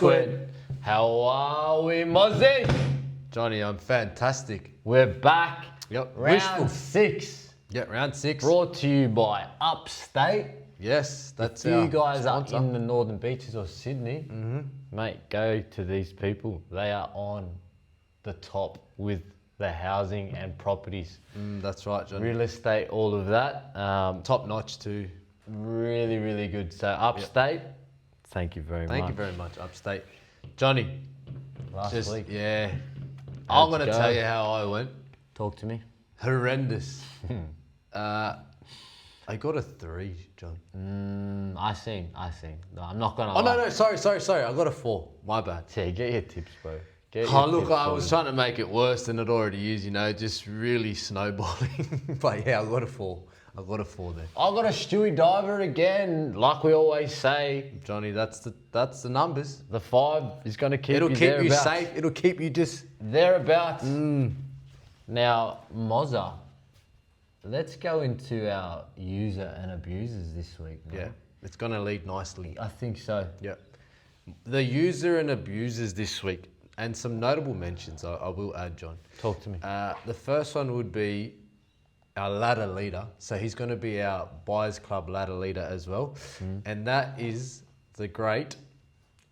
Squid. How are we, Mozzie? Johnny, I'm fantastic. We're back. Yep. Round Wishful. 6. Yeah, round 6. Brought to you by Upstate. Yes, that's If our you guys sponsor. are in the Northern Beaches or Sydney, mate, go to these people. They are on the top with the housing and properties. That's right, Johnny. Real estate, all of that. Top notch too. Really, really good. So Upstate, thank you very much. Thank you very much, Upstate. Johnny, Last week. yeah. I'm going to go. tell you how I went. Talk to me. Horrendous. I got a 3, John. I seen. No, I'm not gonna Oh, lie. no, sorry. I got a 4. My bad. Yeah, get your tips, bro. Get Oh, your look, tips I on was it. trying to make it worse than it already is, just really snowballing. But yeah, I got a 4. I got a 4 there. I got a Stewie Diver again, like we always say. Johnny, that's the numbers. The 5 is gonna keep It'll you keep you thereabouts. safe. It'll keep you just... Thereabouts. Now, Mozza, let's go into our user and abusers this week. Man. Yeah, it's going to lead nicely. I think so. Yeah. The user and abusers this week, and some notable mentions I will add, John. Talk to me. The first one would be our ladder leader. So he's going to be our Buyers Club ladder leader as well. And that is the great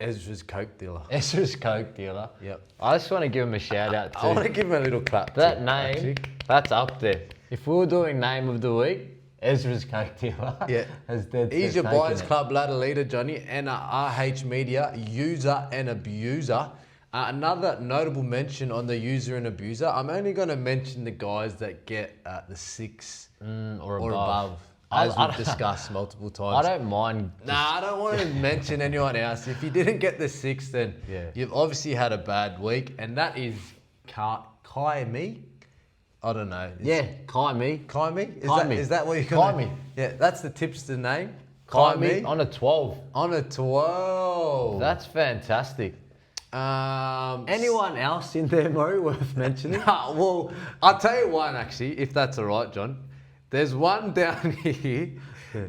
Ezra's Coke dealer. Ezra's Coke dealer. Yep. I just want to give him a shout out too. I want to give him a little clap. That too, name, actually. that's up there. If we were doing name of the week, Ezra's Coke dealer. Yeah. has dead He's set your taken Buyers it. Club ladder leader, Johnny, and our RH Media user and abuser. Another notable mention on the user and abuser, I'm only going to mention the guys that get the 6 or or above. above, as we've discussed multiple times. I don't mind. Nah, I don't want to mention anyone else. If you didn't get the 6, then you've obviously had a bad week, and that is Kai Me. I don't know. Yeah, Kai me. Kai Me? Kai Me. Is that what you're Kai going to... Me. Yeah, that's the tipster name. Kai me on a 12. On a 12. That's fantastic. Um, Anyone else in there, Murray, worth mentioning? well, I'll tell you one actually, if that's all right, John. There's one down here,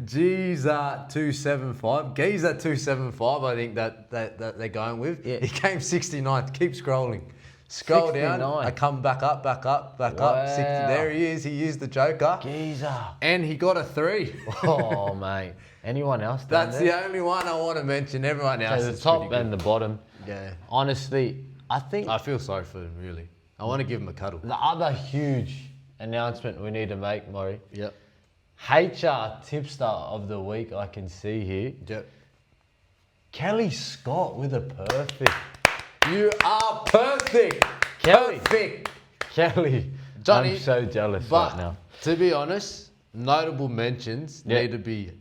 Giza 275. Giza 275, I think that they're going with. Yeah. He came 69th. Keep scrolling. Scroll down. 69. I come back up. 60. Wow. There he is. He used the Joker. Geezer. And he got a 3. Oh, mate. Anyone else down That's there? the only one I want to mention. Everyone else So the is top pretty good. and the bottom. Yeah. Honestly, I think I feel sorry for him, really. I want to give him a cuddle. the other huge announcement we need to make, Murray. Yep. HR tipster of the week, I can see here. Yep. Kelly Scott with a perfect. You are perfect. Kelly. Perfect. Kelly, Johnny, I'm so jealous But right now. to be honest, notable mentions Yeah. need to be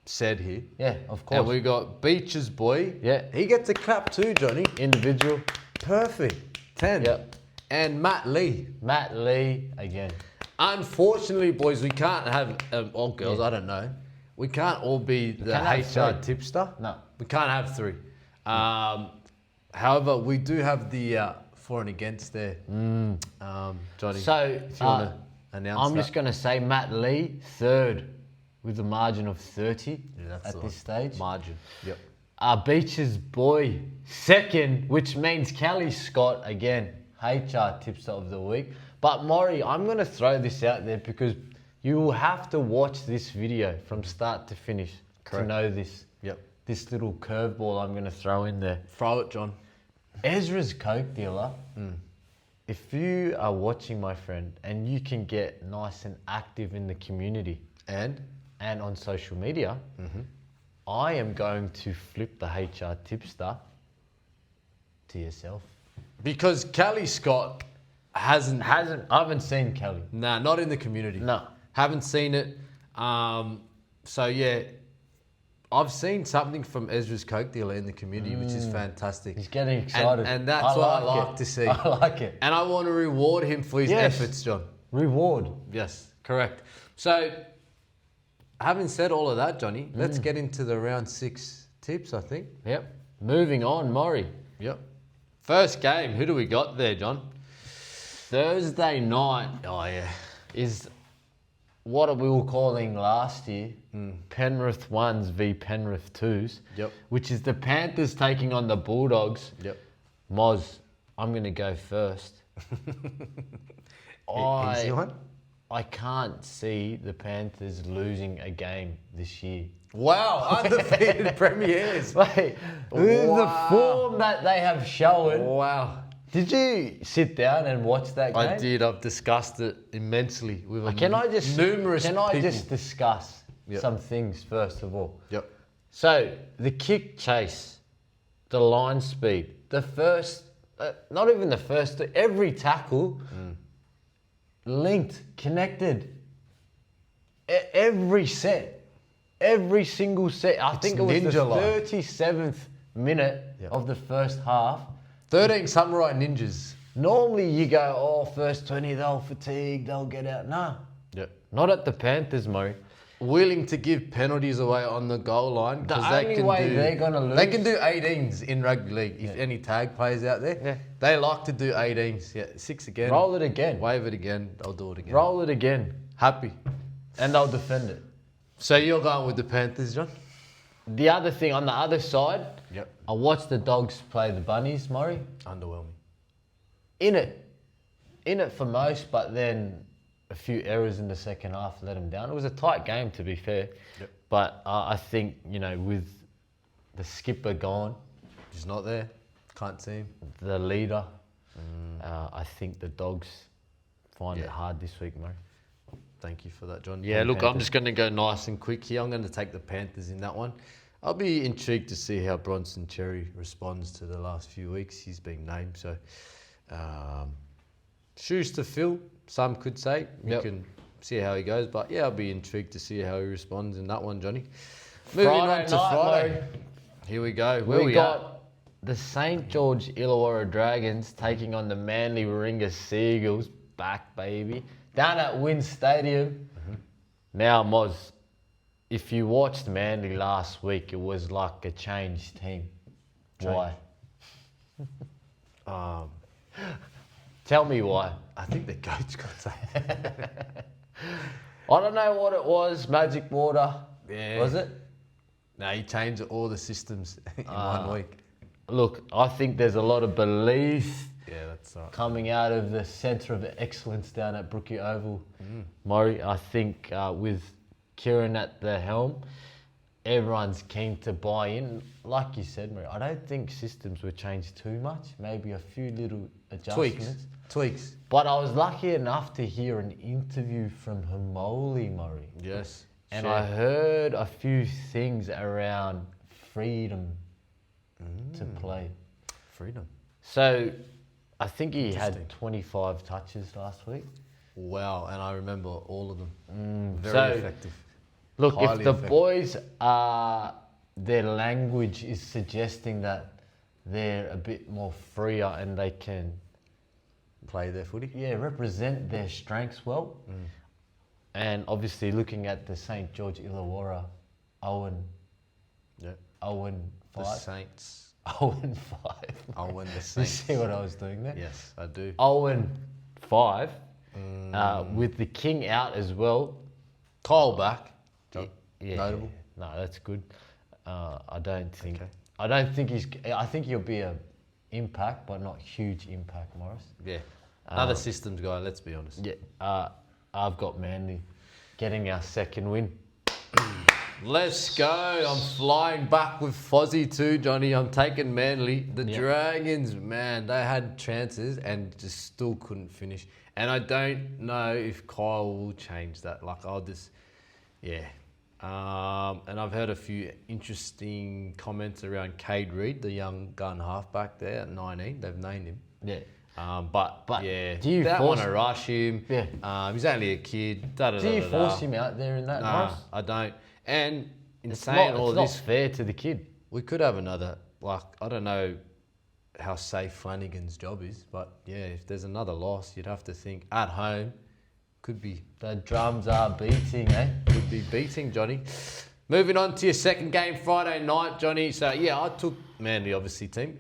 said here. Yeah, of course. And we got Beaches Boy. Yeah. He gets a clap too, Johnny. Individual. Perfect. 10. Yep. And Matt Lee. Matt Lee again. Unfortunately, boys, we can't have, or girls, I don't know. We can't all be the can't have HR 3. tipster. No. We can't have 3. However, we do have the for and against there. Johnny, So, if you want to announce I'm just going to say Matt Lee, 3rd, with a margin of 30 that's at the this stage. margin. Yep. Beaches Boy, 2nd, which means Kelly Scott, again, HR tipster of the week. But Maury, I'm going to throw this out there because you will have to watch this video from start to finish to know this. Yep. This little curveball I'm going to throw in there. Throw it, John. Ezra's Coke dealer, if you are watching, my friend, and you can get nice and active in the community And on social media, I am going to flip the HR tipster to yourself. because Kelly Scott I haven't seen Kelly. Nah, not in the community. No. Haven't seen it. So yeah, I've seen something from Ezra's Coke dealer in the community, which is fantastic. He's getting excited. And that's what I like it. to see. I like it. And I want to reward him for his Yes. efforts, John. Reward. Yes, correct. So, having said all of that, Johnny, let's get into the round 6 tips, I think. Yep. Moving on, Maury. Yep. First game, who do we got there, John? Thursday night Oh, yeah. is what we were calling last year, Penrith 1s v Penrith 2s, Yep. which is the Panthers taking on the Bulldogs. Yep. Moz, I'm going to go first. Easy one. I can't see the Panthers losing a game this year. Wow, undefeated premiers. Wait, with the Wow. form that they have shown. Wow. Did you sit down and watch that game? I did. I've discussed it immensely with numerous Can I people. just discuss Yep. some things first of all? Yep. So the kick chase, the line speed, the first, not even the first, every tackle, linked, connected. Every set, every single set. I think it was the ninja-like. 37th minute Yep. of the first half. 13 Samurai Ninjas. Normally you go, oh, first 20, they'll fatigue, they'll get out. Nah, Yep. not at the Panthers, Murray. Willing to give penalties away on the goal line. The 'cause only way they're gonna lose- They can do 18s in rugby league. If any tag players out there, Yeah. they like to do 18s. Yeah, 6 again. Roll it again. Wave it again. They'll do it again. Roll it again. Happy. And they'll defend it. So you're going with the Panthers, John? The other thing, on the other side, Yep. I watched the Dogs play the Bunnies, Murray. Underwhelming. In it for most, but then a few errors in the second half let them down. It was a tight game, to be fair. Yep. But I think, with the skipper gone, He's not there. Can't see him. the leader, I think the Dogs find it Yeah. hard this week, Murray. Thank you for that, John. Yeah, look, I'm Panthers. just going to go nice and quick here. I'm going to take the Panthers in that one. I'll be intrigued to see how Bronson Cherry responds to the last few weeks. He's been named, so shoes to fill, some could say. We Yep. can see how he goes, but yeah, I'll be intrigued to see how he responds in that one, Johnny. Moving on Friday to night, Friday. Murray. Here we go. Where we got at? the St. George Illawarra Dragons taking on the Manly Warringah Seagulls. Back, baby. Down at Wynn Stadium. Now, Moz, if you watched Manly last week, it was like a changed team. Why? Tell me why. I think the coach got that. I don't know what it was. Magic water. Yeah. Was it? No, he changed all the systems in 1 week. Look, I think there's a lot of belief Yeah, that's right. coming out of the centre of excellence down at Brookie Oval. Murray, I think with Kieran at the helm, everyone's keen to buy in. Like you said, Murray, I don't think systems were changed too much. Maybe a few little adjustments. Tweaks. But I was lucky enough to hear an interview from Hamoli, Murray. Yes. And Share. I heard a few things around freedom to play. Freedom. So I think he Interesting. had 25 touches last week. Wow, and I remember all of them. Very so- effective. Look, if Highly the effective. boys are, their language is suggesting that they're a bit more freer and they can, Play their footy. represent their strengths well. And obviously looking at the St. George Illawarra, 0-5. Yeah. 0-5. The Saints. 0-5. I'll win the You Saints. see what I was doing there? Yes, I do. 0-5. With the king out as well. Kyle back. Yeah, Notable. No, that's good. I don't think. Okay. I don't think he's. I think he'll be a impact, but not huge impact, Morris. Yeah. Another systems guy, let's be honest. Yeah. I've got Manly getting our second win. Let's go. I'm flying back with Fozzie too, Johnny. I'm taking Manly. The Yep. Dragons, man, they had chances and just still couldn't finish. And I don't know if Kyle will change that. Like, I'll just, yeah. And I've heard a few interesting comments around Cade Reed, the young gun halfback there at 19. They've named him. Yeah. But do do you you don't want force- to rush him. Yeah. He's only a kid. Da, da, Do you da, da, da. force him out there in that, Nah, Morris? I don't. And in It's saying not, all it's not this, fair to the kid. we could have another, like, I don't know how safe Flanagan's job is, but yeah, if there's another loss, you'd have to think at home, could be The drums are beating, eh? beating Johnny. Moving on to your second game Friday night, Johnny. So yeah, I took Manly, obviously, team.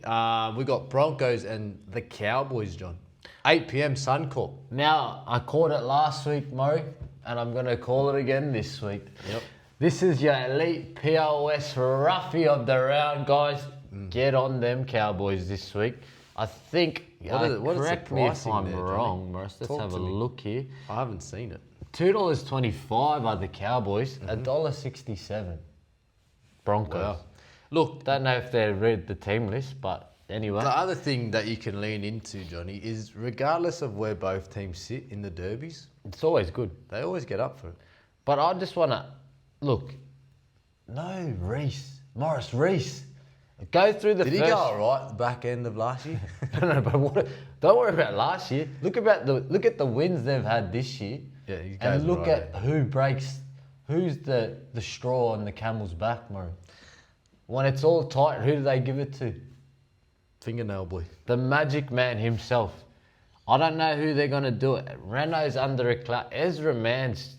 We got Broncos and the Cowboys, John. 8 p.m. Suncorp. Now, I caught it last week, Murray. and I'm going to call it again this week. Yep. This is your elite POS roughie of the round, guys. Get on them Cowboys this week. I think, What is the correct me if pricing I'm there, Johnny? wrong, Morris. Let's Talk have a to me. look here. I haven't seen it. $2.25 are the Cowboys, $1.67 Broncos. Wow. Look, Don't know if they read the team list, but anyway. the other thing that you can lean into, Johnny, is regardless of where both teams sit in the derbies, It's always good. they always get up for it. But I just want to, look, no, Morris Reese. Go through the Did first... he go all right at the back end of last year? No, but don't worry about last year. Look at the wins they've had this year. Yeah, he goes and look right at who's the straw on the camel's back, Murray. When it's all tight, who do they give it to? Fingernail boy. The magic man himself. I don't know who they're going to do it. Renault's under a cloud. Ezra Mann's,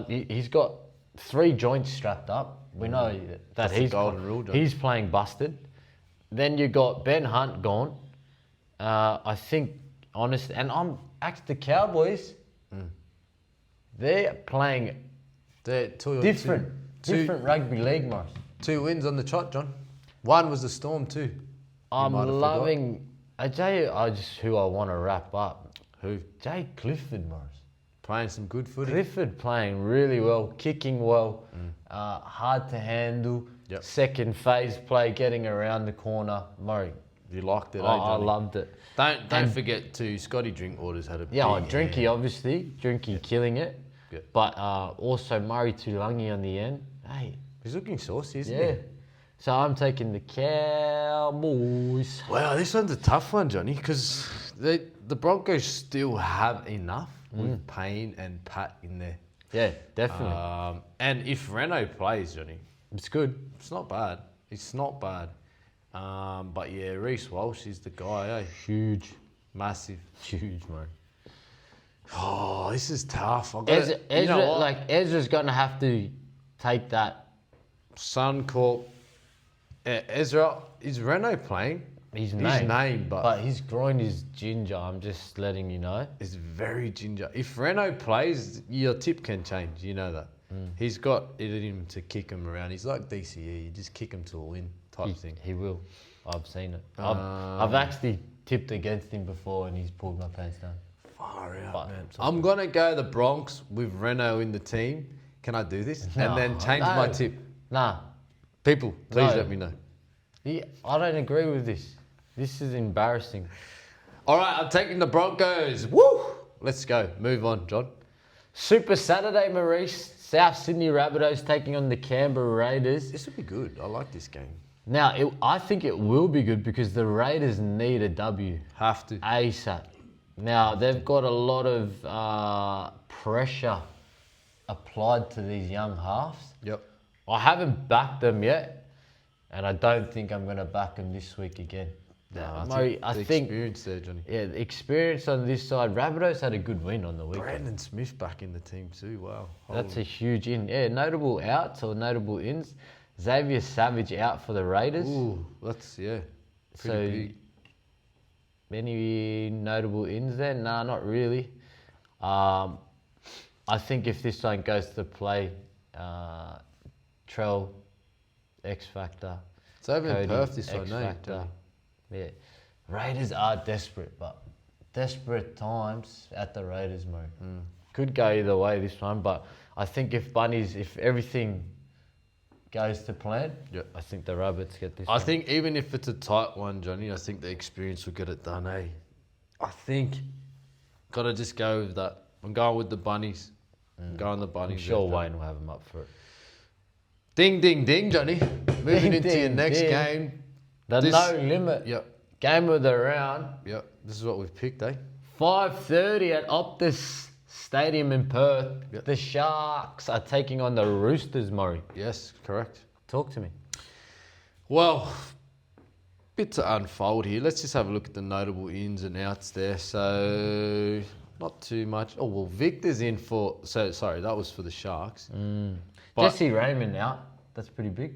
he's got 3 joints strapped up. We know that That's the golden rule, John. he's playing busted. Then you got Ben Hunt gone. I think, honestly, and the Cowboys, they're playing They're different rugby league, Morris. 2 wins on the trot, John. One was the Storm too. I'm might have loving. I tell you, who I want to wrap up. Who? Jay Clifford, Morris. Playing some good footy. Clifford playing really well, kicking well, hard to handle. Yep. Second phase play, getting around the corner. Murray, You liked it, I Johnny? loved it. Don't And- forget to Scotty Drinkwater's had a Yeah, big Drinky hand. obviously, Drinky killing it. Good. But also Murray Tulangi on the end. Hey, He's looking saucy, isn't yeah. So I'm taking the Cowboys. he? Wow, this one's a tough one, Johnny, because the Broncos still have enough with Payne and Pat in there. Yeah, definitely. And if Renault plays, Johnny, It's good. it's not bad. It's not bad. But yeah, Reece Walsh is the guy, eh? Huge, Massive. huge, Murray. Oh, this is tough. I got Ezra's going to have to take that. Suncorp. Ezra, is Renault playing? His His name. name, But his groin is ginger. I'm just letting you know. is very ginger. If Renault plays, your tip can change. You know that. He's got it in him to kick him around. He's like DCE. You just kick him to a win type thing. He will. I've seen it. I've actually tipped against him before and he's pulled my pants down. Far out, But- man. I'm going to go the Bronx with Renault in the team. Can I do this? No, and then change my no. tip. Nah. People, please No. let me know. I don't agree with this. This is embarrassing. All right, I'm taking the Broncos. Woo! Let's go. Move on, John. Super Saturday, Maurice. South Sydney Rabbitohs taking on the Canberra Raiders. This will be good. I like this game. Now, I think it will be good because the Raiders need a W Have to. ASAP. Now, they've got a lot of pressure applied to these young halves. Yep. I haven't backed them yet, and I don't think I'm going to back them this week again. I think experience there, Johnny. yeah, the experience on this side. Rabbitohs had a good win on the weekend. Brandon Smith back in the team too. Wow. That's a huge in. Yeah, notable outs or notable ins. Xavier Savage out for the Raiders. Ooh, that's pretty So, big. any notable ins there? Nah, not really. I think if this one goes to play, Trell, X Factor, It's over in Cody, Perth this one, X eh, Factor. Johnny? Yeah, Raiders are desperate, but desperate times at the Raiders, mate. Could go either way this one, but I think if everything goes to plan, Yep. I think the Rabbits get this. I one. think even if it's a tight one, Johnny, I think the experience will get it done, eh? I think got to just go with that. I'm going with the Bunnies. I'm going the Bunnies. I'm sure there, Johnny. Wayne will have them up for it. Ding, ding, ding, Johnny. Moving Ding, into your ding, next ding. game. The This- no limit game of the round. Yep. This is what we've picked, eh? 5:30 at Optus Stadium in Perth. Yep. The Sharks are taking on the Roosters, Murray. Yes, correct. Talk to me. Well, bit to unfold here. Let's just have a look at the notable ins and outs there. So, not too much. Oh, well, Victor's in for... So, sorry, that was for the Sharks. But- Jesse Raymond out. That's pretty big.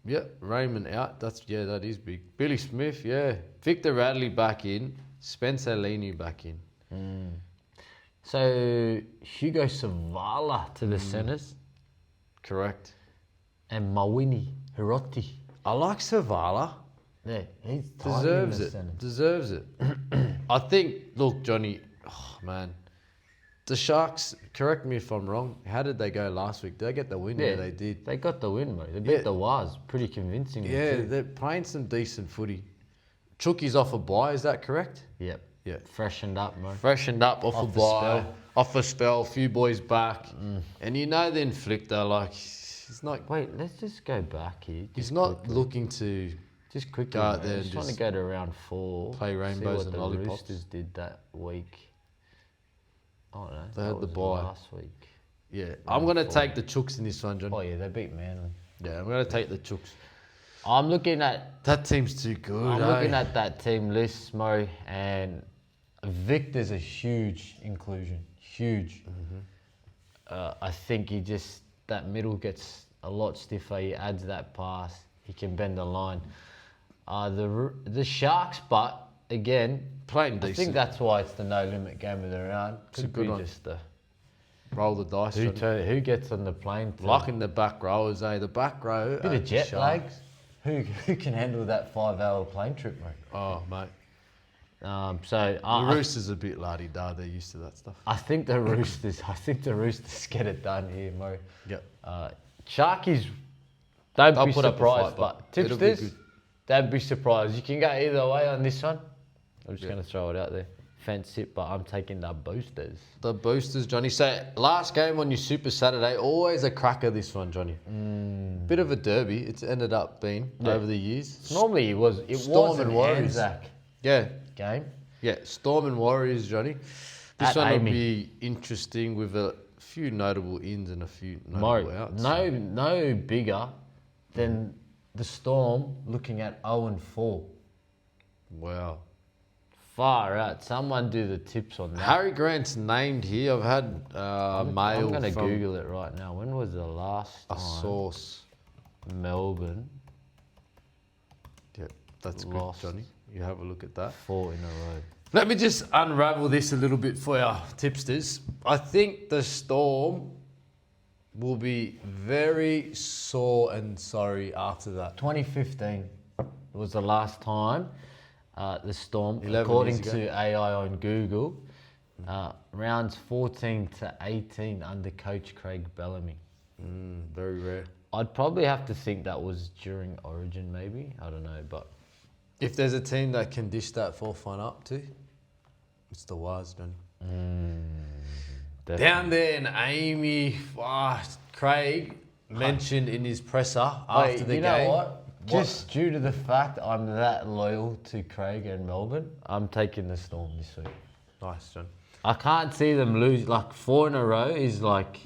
Yeah, Raymond out. That is big. Billy Smith, yeah. Victor Radley back in. Spencer Leniu back in. So Hugo Savala to the centres Correct. and Mawini Hiroti. I like Savala. Yeah, he's Deserves in the it. centres. Deserves it. I think, look, Johnny, oh, man. The Sharks, correct me if I'm wrong, how did they go last week? Did they get the win? Yeah, they did. They got the win, mate. They beat Yeah. the Waz pretty convincingly. Yeah, too. they're playing some decent footy. Chucky's off a bye, is that correct? Yep. Yeah. Freshened up, mate. Freshened up off a Off the bye, spell. off a spell, a few boys back. And you know the inflictor, like, he's not, Wait, let's just go back here. he's Just not quickly. looking to Just quickly, go out mate. there Just and trying to just go to round 4. play rainbows see and what lollipops. the Roosters did that week. Oh no, They that had the was bye. last week. Yeah, I'm going to take the Chooks in this one, John. Oh yeah, they beat Manly. Yeah, I'm going to take the Chooks. I'm looking at That team's too good. I'm eh? looking at that team list, Mo, and Victor's a huge inclusion. Huge. I think that middle gets a lot stiffer. He adds that pass. He can bend the line. The Sharks, but again, Playing I decent. think that's why it's the no limit game of the round. It's a Could good be one. just the Roll the dice. Johnny. who gets on the plane. To, Liking the back rowers, eh? The back row. bit of jet Sharks. lags. Who can handle that 5-hour plane trip, mate? Oh, mate. So The I Roosters are a bit la-di-da. They're used to that stuff. I think the Roosters get it done here, Mo. Yep. Sharkies, don't They'll be put up a surprised, fight, but but it'll be tipsters, good. don't be surprised. You can go either way on this one. I'm just Yeah. going to throw it out there. Fence it, but I'm taking the boosters. The Boosters, Johnny. So, last game on your Super Saturday, always a cracker, this one, Johnny. Bit of a derby. It's ended up being over the years. Normally it was Storm an and Warriors. Anzac Yeah. game. Yeah, Storm and Warriors, Johnny. This At one will Amy. be interesting with a few notable ins and a few Mo, notable outs. no bigger than the Storm looking at 0-4. Wow. Far out. Someone do the tips on that. Harry Grant's named here. I've had I'm mail going to from Google it right now. When was the last a time source. Melbourne Yeah, that's Lost. good, Johnny. You have a look at that. 4 in a row? Let me just unravel this a little bit for our tipsters. I think the Storm will be very sore and sorry after that. 2015 was the last time the Storm, 11 according years ago. to AI on Google, rounds 14 to 18 under coach Craig Bellamy. Very rare. I'd probably have to think that was during Origin, maybe. I don't know, but If there's a team that can dish that 4-1 up to, it's the Waz, Johnny. definitely. Down there in Amy, Craig mentioned in his presser after Wait, the you game. know what? Just due to the fact I'm that loyal to Craig and Melbourne, I'm taking the Storm this week. Nice, John. I can't see them lose. Like 4 in a row is like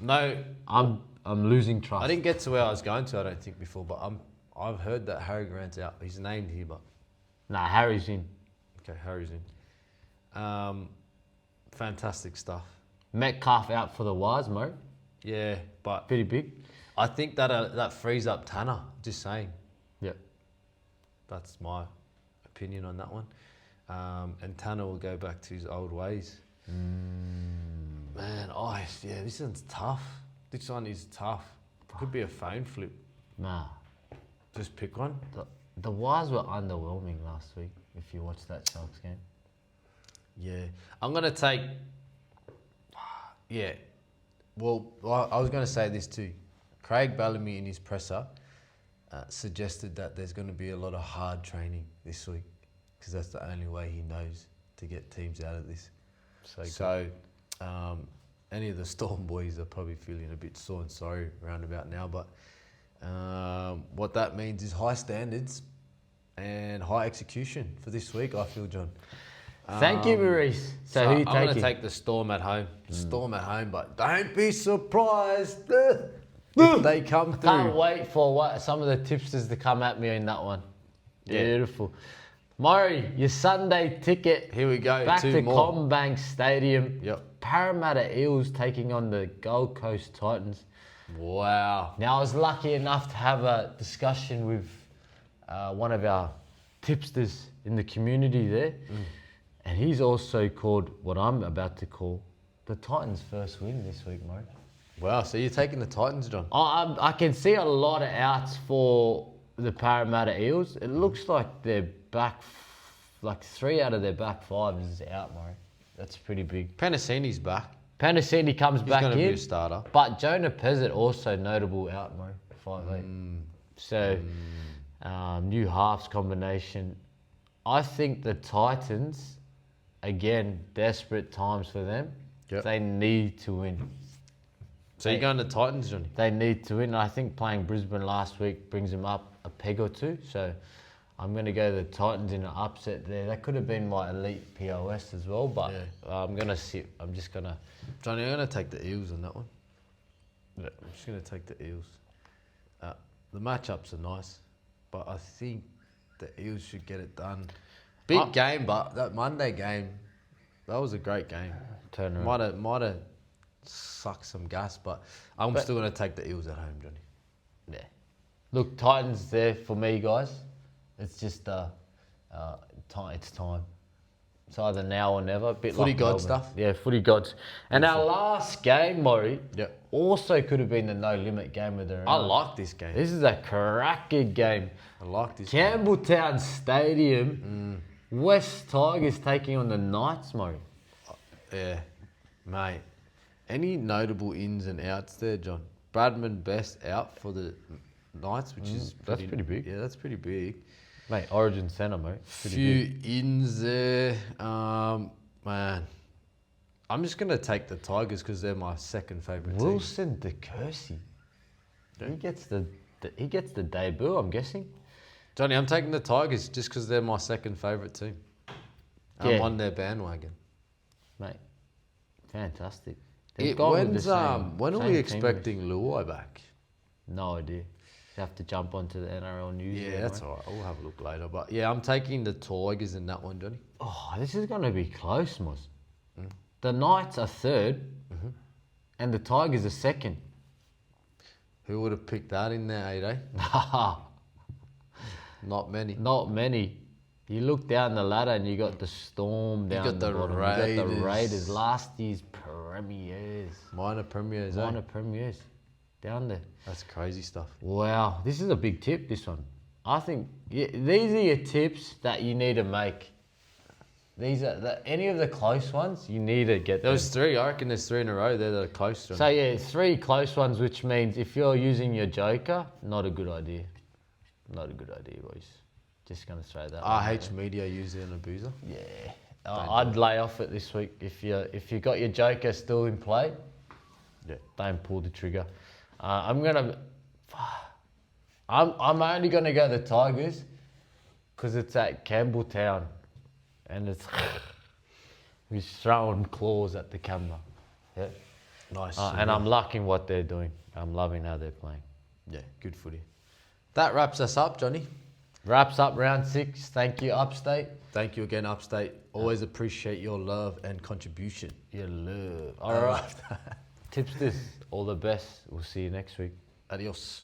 No, I'm losing trust. I didn't get to where I was going to, I don't think, before, but I've heard that Harry Grant's out. He's named here, but Nah, Harry's in. okay, Harry's in. Fantastic stuff. Metcalf out for the Waz, Mo. Yeah, but Pretty big. I think that frees up Tanner. Just saying. Yep. That's my opinion on that one. And Tanner will go back to his old ways. Man, this one's tough. This one is tough. Could be a phone flip. Nah. Just pick one. The Waz were underwhelming last week, if you watched that Sharks game. Yeah. I'm going to take... Yeah. Well, I was going to say this too. Craig Bellamy in his presser suggested that there's going to be a lot of hard training this week because that's the only way he knows to get teams out of this. So any of the Storm boys are probably feeling a bit sore and sorry around about now, but what that means is high standards and high execution for this week, I feel, John. Thank you, Maurice. So who you I'm going to taking? take the Storm at home. Storm at home, but don't be surprised if they come through. Can't wait for some of the tipsters to come at me in that one. Yeah. Beautiful. Murray, your Sunday ticket. Here we go, Back two to more. Combank Stadium. Yep. Parramatta Eels taking on the Gold Coast Titans. Wow. Now, I was lucky enough to have a discussion with one of our tipsters in the community there. And he's also called what I'm about to call The Titans' first win this week, Murray. Wow, so you're taking the Titans, John? I can see a lot of outs for the Parramatta Eels. It looks like their back, like 3 out of their back 5 is out, Murray. That's pretty big. Penasini's back. Penasini comes He's back going to in. be a starter. But Jonah Pezzett also notable out, Murray. 5'8". So, new halves combination. I think the Titans, again, desperate times for them. Yep. They need to win. So you're going to Titans, Johnny? They need to win. I think playing Brisbane last week brings them up a peg or two. So I'm going to go the Titans in an upset there. That could have been my elite POS as well, but I'm going to sit. I'm just going to... Johnny, I'm going to take the Eels on that one. I'm just going to take the Eels. The matchups are nice, but I think the Eels should get it done. Big game, but that Monday game, that was a great game. Turn around. Might have sucked some gas, but I'm still going to take the Eels at home, Johnny. Yeah. Look, Titans there for me, guys. It's just it's time. It's either now or never. A bit Footy like god Melbourne. stuff. Yeah, footy gods. And our last game, Maury, Yep. also could have been the no limit game of the round. I like this game. This is a cracker game. I like this game. Campbelltown Stadium. West Tigers taking on the Knights, Murray. Yeah, mate. Any notable ins and outs there, John? Bradman Best out for the Knights, which is that's pretty big. Yeah, that's pretty big. Mate, Origin Centre, mate. Pretty Few big. ins there. Man, I'm just going to take the Tigers because they're my second favourite team. Wilson DeCourcy. He gets the debut, I'm guessing. Johnny, I'm taking the Tigers just because they're my second favourite team. I'm Yeah. on their bandwagon. Mate, fantastic. When are we expecting Luai back? No idea. You have to jump onto the NRL news. Yeah, there, that's mate. all right. We'll have a look later. But yeah, I'm taking the Tigers in that one, Johnny. Oh, this is going to be close, Moz. The Knights are third, and the Tigers are second. Who would have picked that in there, eh? Not many. Not many. You look down the ladder and you got the Storm down got the bottom. You got the Raiders. Raiders, last year's premiers. Minor premiers, Minor premiers. Down there. That's crazy stuff. Wow, this is a big tip, this one. I think these are your tips that you need to make. These are any of the close ones, you need to get There them. was 3. I reckon there's 3 in a row there that are close to them. So yeah, 3 close ones, which means if you're using your joker, not a good idea. Not a good idea, boys. Just going to throw that one out RH Media using an abuser. there. Yeah. I'd lay off it this week. If you got your joker still in play, don't pull the trigger. I'm only gonna go the Tigers because it's at Campbelltown, and it's he's throwing claws at the camera. Yeah. Nice. And I'm liking what they're doing. I'm loving how they're playing. Yeah, good footy. That wraps us up, Johnny. Wraps up round 6. Thank you, Upstate. Thank you again, Upstate. Always appreciate your love and contribution. Your love. All right. Tipsters, all the best. We'll see you next week. Adios.